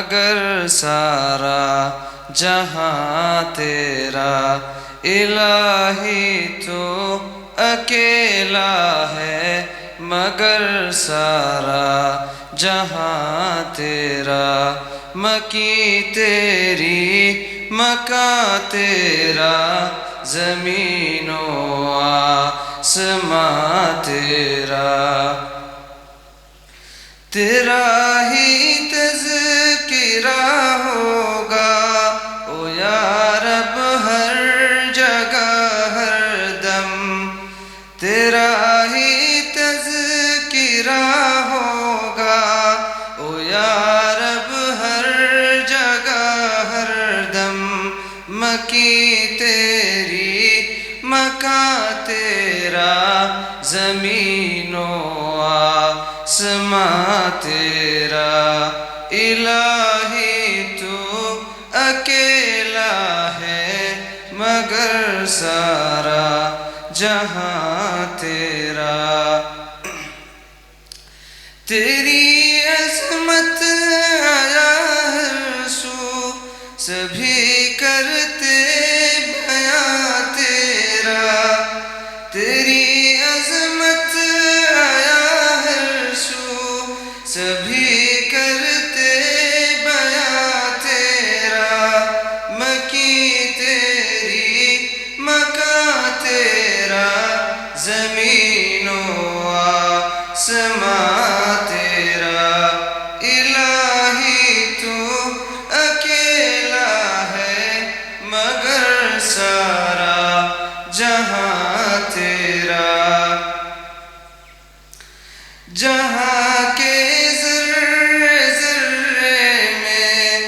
مگر سارا جہاں تیرا الہی تو اکیلا ہے مگر سارا جہاں تیرا مکی تیری مکاں تیرا زمین و آسماں تیرا تیرا ہی تذکرہ ہوگا او یا رب ہر جگہ ہر دم تیرا ہی تذکرہ ہوگا او یا رب ہر جگہ ہر دم مکی تیری مکاں تیرا زمین و آسماں تیرا الہی تو اکیلا ہے مگر سارا جہاں تیرا تیری عظمت آیا ہر سو سبھی کرتے بیاں تیرا تیری عظمت آیا ہر سو سبھی کرتے بیاں تیرا مکی تیری مکاں تیرا زمین و آسماں تیرا الہی تو اکیلا ہے مگر سارا جہاں تیرا جہاں کے ذرے ذرے میں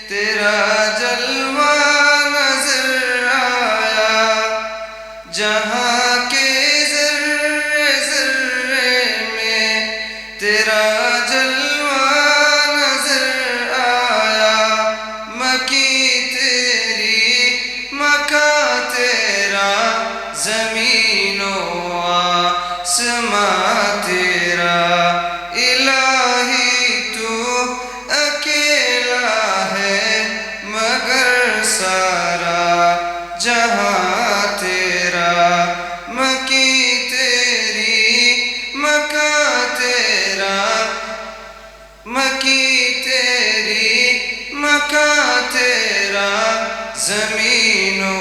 تیرا جلوہ نظر آیا جہاں کے ذرے ذرے میں تیرا جلوہ نظر آیا مکی تیری مکاں تیرا زمین و آسماں تیرا الہی تو اکیلا ہے مگر سارا جہاں تیرا مکی تیری مکاں تیرا مکی تیری مکاں تیرا زمین و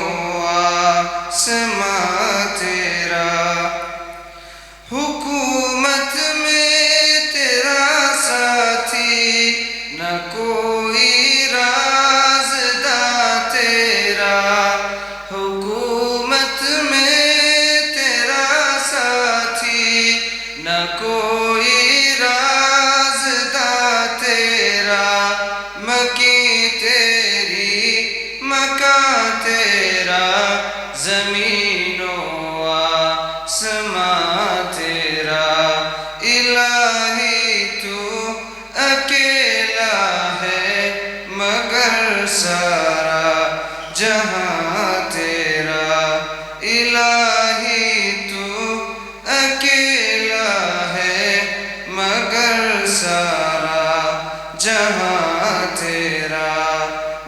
آسماں تیرا حکومت میں تیرا ساتھی نہ کوئی رازداں تیرا حکومت میں تیرا ساتھی نہ کوئی رازداں تیرا مکی تیری مکاں تیرا زمین و آسماں تیرا الہی تو اکیلا ہے مگر سارا جہاں تیرا الہی تو اکیلا ہے مگر سارا جہاں تیرا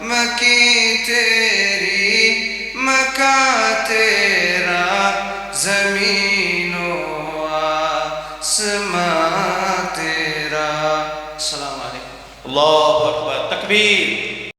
مکی تیری مکاں تیرا زمین و آسماں تیرا السلام علیکم اللہ اکبر تکبیر